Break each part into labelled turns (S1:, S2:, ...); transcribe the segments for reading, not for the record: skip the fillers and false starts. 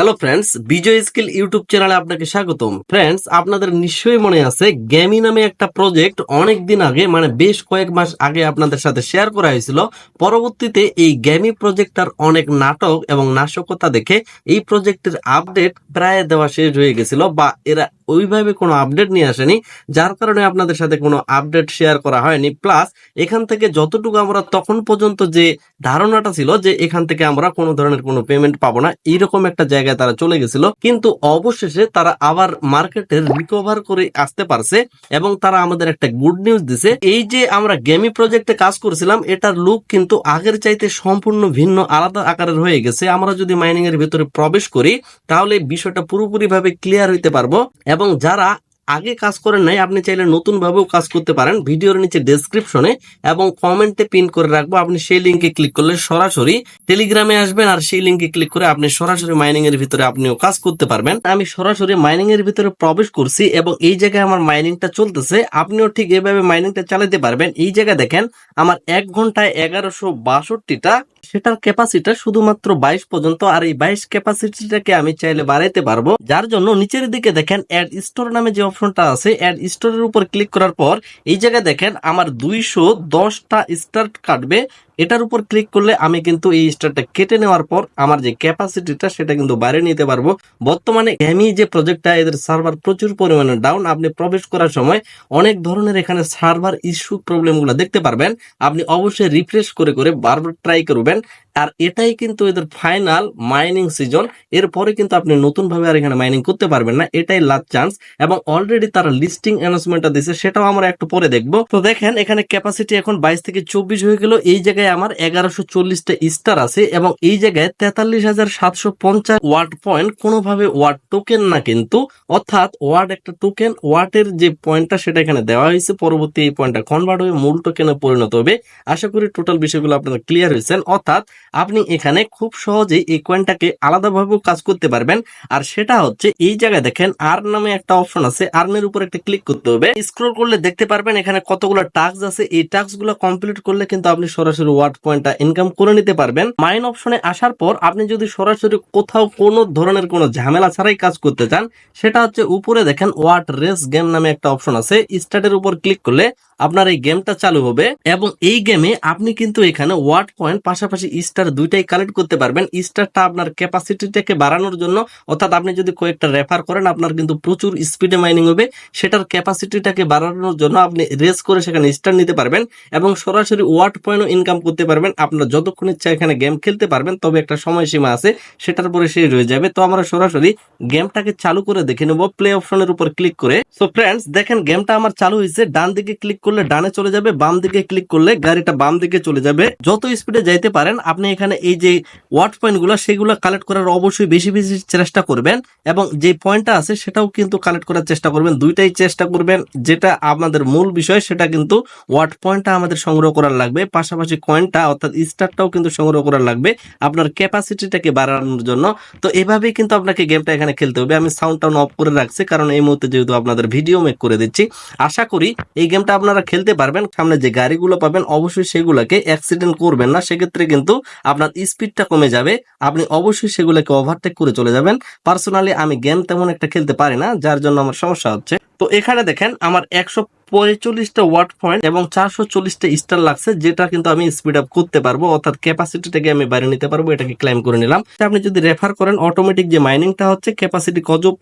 S1: Hello friends, বিজয় skill YouTube চ্যানেলে আপনাকে স্বাগতম। ফ্রেন্ডস, আপনাদের নিশ্চয়ই মনে আছে গ্যামি নামে একটা প্রজেক্ট অনেক দিন আগে মানে বেশ কয়েক মাস আগে আপনাদের সাথে শেয়ার করা হয়েছিল। পরবর্তীতে এই গ্যামি প্রজেক্টটার অনেক নাটক এবং নাশকতা দেখে এই প্রজেক্টের আপডেট প্রায় দেওয়া শেষ হয়ে গেছিল, বা এরা ওইভাবে কোনো আপডেট নিয়ে আসেনি, যার কারণে আপনাদের সাথে কোনো আপডেট শেয়ার করা হয়নি। প্লাস এখান থেকে যতটুকু আমরা তখন পর্যন্ত যে ধারণাটা ছিল যে এখান থেকে আমরা কোনো ধরনের কোনো পেমেন্ট পাবো না, এইরকম একটা জায়গায় তারা চলে গেছিল। কিন্তু অবশেষে তারা আবার মার্কেটে রিকভার করে আসতে পারছে এবং তারা আমাদের একটা গুড নিউজ দিছে। এই যে আমরা গেমি প্রজেক্টে কাজ করেছিলাম, এটার লুক কিন্তু আগের চাইতে সম্পূর্ণ ভিন্ন আলাদা আকারের হয়ে গেছে। আমরা যদি মাইনিং এর ভিতরে প্রবেশ করি তাহলে বিষয়টা পুরোপুরি ভাবে ক্লিয়ার হইতে পারবো। এবং যারা আগে কাজ করেন নাই, আপনি চাইলে নতুন ভাবেও কাজ করতে পারেন। ভিডিওর নিচে ডেসক্রিপশনে এবং কমেন্টে পিন করে রাখবো, আপনি সেই লিঙ্কে ক্লিক করলে সরাসরি টেলিগ্রামে আসবেন, আর সেই লিঙ্কে ক্লিক করে আপনি সরাসরি মাইনিং এর ভিতরে আপনিও কাজ করতে পারবেন। আমি সরাসরি মাইনিং এর ভিতরে প্রবেশ করছি এবং এই জায়গায় আমার মাইনিংটা চলতেছে। আপনিও ঠিক এভাবে মাইনিংটা চালাতে পারবেন। এই জায়গায় দেখেন আমার 1 ঘন্টায় 1162টা, সেটার ক্যাপাসিটি শুধুমাত্র 22 পর্যন্ত, আর এই 22 ক্যাপাসিটিটাকে আমি চাইলে বাড়াইতে পারবো। যার জন্য নিচের দিকে দেখেন অ্যাড স্টোর নামে যে অপশনটা আছে, অ্যাড স্টোরের উপর ক্লিক করার পর এই জায়গায় দেখেন আমার 210টা স্টার্ট কাটবে। এটার উপর ক্লিক করলে আমি কিন্তু এই স্টারটা কেটে নেওয়ার পর আমার যে ক্যাপাসিটিটা সেটা কিন্তু বাড়িয়ে নিতে পারবো। বর্তমানে গ্যামি যে প্রজেক্টটা, এদের সার্ভার প্রচুর পরিমাণে ডাউন। আপনি প্রবেশ করার সময় অনেক ধরনের এখানে সার্ভার ইস্যু প্রবলেমগুলো দেখতে পারবেন। আপনি অবশ্যই রিফ্রেশ করে করে বারবার ট্রাই করবেন। আর এটাই কিন্তু এদের ফাইনাল মাইনিং সিজন। এরপরে কিন্তু আপনি নতুন ভাবে আর এখানে মাইনিং করতে পারবেন না, এটাই লাস্ট চান্স। এবং অলরেডি তারা লিস্টিং অ্যানাউন্সমেন্টটা দিয়েছে, সেটাও আমরা একটু পরে দেখবো। তো দেখেন এখানে ক্যাপাসিটি এখন 22 থেকে 24 হয়ে গেল। এই জায়গায় আমার 1140টা স্টার আছে এবং এই জায়গায় 43,750 ওয়াট পয়েন্ট, কোনোভাবে ওয়াট টোকেন না কিন্তু, অর্থাৎ ওয়াট একটা টোকেন, ওয়াটের যে পয়েন্টটা সেটা এখানে দেওয়া হয়েছে। পরবর্তী এই পয়েন্টটা কনভার্ট হয়ে মূল টোকেনে পরিণত হবে। আশা করি টোটাল বিষয়গুলো আপনারা ক্লিয়ার হয়েছেন। অর্থাৎ আপনি এখানে খুব সহজেই এই কয়েনটাকে আলাদাভাবেও কাজ করতে পারবেন। আর সেটা হচ্ছে এই জায়গায় দেখেন আর্ন নামে একটা অপশন আছে, আর্নের উপর একটা ক্লিক করতে হবে। স্ক্রল করলে দেখতে পারবেন এখানে কতগুলো টাস্ক আছে। এই টাস্কগুলো কমপ্লিট করলে কিন্তু আপনি সরাসরি ওয়াট পয়েন্টটা ইনকাম করে নিতে পারবেন। মাইন অপশনে আসার পর আপনি যদি সরাসরি কোথাও কোনো ধরনের কোনো ঝামেলা ছাড়াই কাজ করতে চান, সেটা হচ্ছে উপরে দেখেন ওয়াট রেস গেম নামে একটা অপশন আছে। স্টার্টের উপর ক্লিক করলে আপনার এই গেমটা চালু হবে এবং এই গেমে আপনি কিন্তু এখানে ওয়াট পয়েন্ট পাশাপাশি স্টার দুইটাই কালেক্ট করতে পারবেন। স্টারটা আপনার ক্যাপাসিটিটাকে বাড়ানোর জন্য, অর্থাৎ আপনি যদি কয়েকটা রেফার করেন আপনার কিন্তু প্রচুর স্পিডে মাইনিং হবে। সেটার ক্যাপাসিটিটাকে বাড়ানোর জন্য আপনি রেস করে সেখানে স্টার নিতে পারবেন এবং সরাসরি ওয়াট পয়েন্টও ইনকাম করতে পারবেন। আপনার যতক্ষণ ইচ্ছা এখানে গেম খেলতে পারবেন, তবে একটা সময়সীমা আছে, সেটার পরে শেষ হয়ে যাবে। তো আমরা সরাসরি গেমটাকে চালু করে দেখে নেব প্লে অপশনের উপর ক্লিক করে। সো ফ্রেন্ডস, দেখেন গেমটা আমার চালু হয়েছে। ডান দিকে ক্লিক করলে ডানে চলে যাবে, বাম দিকে ক্লিক করলে গাড়িটা বাম দিকে চলে যাবে। যত স্পিডে যাইতে পারেন আপনি এখানে এই যে ওয়াট পয়েন্টগুলো সেগুলো কালেক্ট করার অবশ্যই বেশি বেশি চেষ্টা করবেন এবং যে পয়েন্টটা আছে সেটাও কিন্তু কালেক্ট করার চেষ্টা করবেন। দুইটাই চেষ্টা করবেন। যেটা আমাদের মূল বিষয় সেটা কিন্তু ওয়াট পয়েন্টটা আমাদের সংগ্রহ করার লাগবে, পাশাপাশি কয়েনটা অর্থাৎ স্টারটাও কিন্তু সংগ্রহ করার লাগবে আপনার ক্যাপাসিটিটাকে বাড়ানোর জন্য। তো এভাবেই কিন্তু আপনাকে গেমটা এখানে খেলতে হবে। আমি সাউন্ডটা অফ করে রাখছি কারণ এই মুহূর্তে যেহেতু আপনাদের ভিডিও মেক করে দিচ্ছি। আশা করি এই গেমটা আপনারা খেলতে পারবেন। সামনে যে গাড়িগুলো পাবেন অবশ্যই সেগুলোকে অ্যাক্সিডেন্ট করবেন না, সেক্ষেত্রে কিন্তু আপনার স্পিডটা কমে যাবে। আপনি অবশ্যই সেগুলোকে ওভারটেক করে চলে যাবেন। পার্সোনালি আমি গেম তেমন একটা খেলতে পারি না, যার জন্য আমার সমস্যা হচ্ছে। তো এখানে দেখেন আমার 145টা ওয়াট পয়েন্ট এবং 440টা স্টার লাগছে, যেটা কিন্তু আমি স্পিড আপ করতে পারবো, অর্থাৎ ক্যাপাসিটিটাকে আমি বাইরে নিতে পারবো। এটাকে ক্লাইম করে নিলাম। আপনি যদি রেফার করেন অটোমেটিক যে মাইনিংটা হচ্ছে ক্যাপাসিটি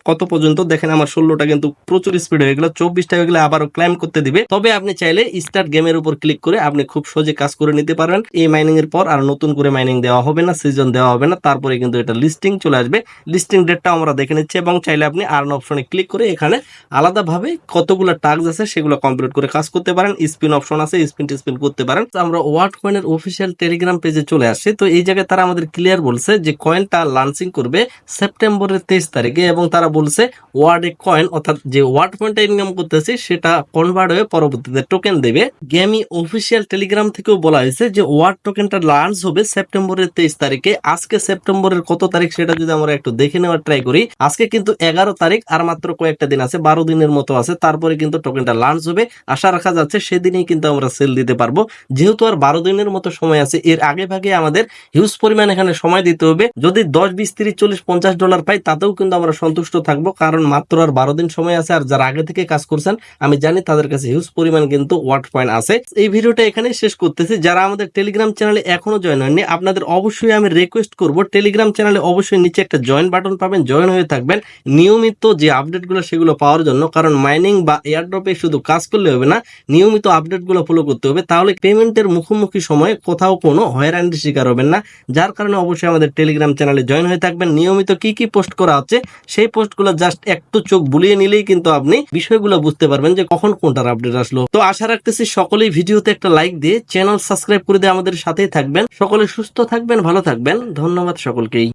S1: কত পর্যন্ত দেখেন আমার 16টা কিন্তু প্রচুর স্পিড হয়ে গেল, 24টা হয়ে গেলে আবারও ক্লাইম করতে দিবে। তবে আপনি চাইলে স্টার্ট গেমের উপর ক্লিক করে আপনি খুব সহজে কাজ করে নিতে পারবেন। এই মাইনিং এর পর আর নতুন করে মাইনিং দেওয়া হবে না, সিজন দেওয়া হবে না। তারপরে কিন্তু এটা লিস্টিং চলে আসবে। লিস্টিং ডেটটা আমরা দেখে নিচ্ছি এবং চাইলে আপনি আর্ন অপশনে ক্লিক করে এখানে আলাদাভাবে কতগুলো টাস্ক আছে সেগুলো কমপ্লিট করে কাজ করতে পারেন। স্পিন অপশন আছে, স্পিন করতে পারেন। আমরা ওয়াট কয়েনের অফিসিয়াল টেলিগ্রাম পেজে চলে আসছে। তো এই জায়গায় তারা আমাদের ক্লিয়ার বলছে যে কয়েনটা লঞ্চিং করবে সেপ্টেম্বরের 23 তারিখে এবং তারা বলছে ওয়ার্ডে কয়েন অর্থাৎ যে ওয়াট পয়েন্টটা ইনকাম করতেছে সেটা কনভার্ট হয়ে পরবর্তীতে টোকেন দেবে। গেমি অফিসিয়াল টেলিগ্রাম থেকেও বলা হয়েছে যে ওয়ার্ড টোকেনটা লঞ্চ হবে সেপ্টেম্বরের 23 তারিখে। আজকে সেপ্টেম্বরের কত তারিখ সেটা যদি আমরা একটু দেখে নেওয়ার ট্রাই করি, আজকে কিন্তু 11 তারিখ, আর মাত্র কয়েকটা দিন আছে, 12 দিনের মতো আছে, তারপরে কিন্তু টোকেনটা লঞ্চ হবে, আশা রাখা যাচ্ছে সেদিনই কিন্তু আমরা সেল দিতে পারবো। যেহেতু আর 12 দিনের মতো সময় আছে, এর আগে ভাগে আমাদের হিউজ পরিমাণ এখানে সময় দিতে হবে। যদি 10, 20, 30, 40, $50 পাই তাতেও কিন্তু আমরা সন্তুষ্ট থাকবো, কারণ মাত্র আর 12 দিন সময় আছে। আর যারা আগে থেকে কাজ করছেন আমি জানি তাদের কাছে হিউজ পরিমাণ কিন্তু ওয়াট পয়েন্ট আছে। এই ভিডিওটা এখানে শেষ করতেছি। যারা আমাদের টেলিগ্রাম চ্যানেলে এখনো জয়েন হয়নি, আপনাদের অবশ্যই আমি রিকোয়েস্ট করব, টেলিগ্রাম চ্যানেলে অবশ্যই নিচে একটা জয়েন বাটন পাবেন, জয়েন হয়ে থাকবেন নিয়মিত যে আপডেটগুলো সেগুলো পাওয়ার জন্য। কারণ মাইনিং বা এয়ারড্রপে শুধু কাজ করলে হবে না, নিয়মিত আপডেটগুলো ফলো করতে হবে, তাহলে পেমেন্টের মুখোমুখি সময়ে কোথাও কোনো হয়রানির শিকার হবেন না। যার কারণে অবশ্যই আমাদের টেলিগ্রাম চ্যানেলে জয়েন হয়ে থাকবেন। নিয়মিত কি কি পোস্ট করা হচ্ছে সেই পোস্টগুলো জাস্ট একটু চোখ বুলিয়ে নিলেই কিন্তু আপনি বিষয়গুলো বুঝতে পারবেন যে কখন কোনটার আপডেট আসলো। তো আশা রাখতেছি সকলেই ভিডিওতে একটা লাইক দিয়ে চ্যানেল সাবস্ক্রাইব করে দিয়ে আমাদের সাথেই থাকবেন। সকলে সুস্থ থাকবেন, ভালো থাকবেন। ধন্যবাদ সকলকেই।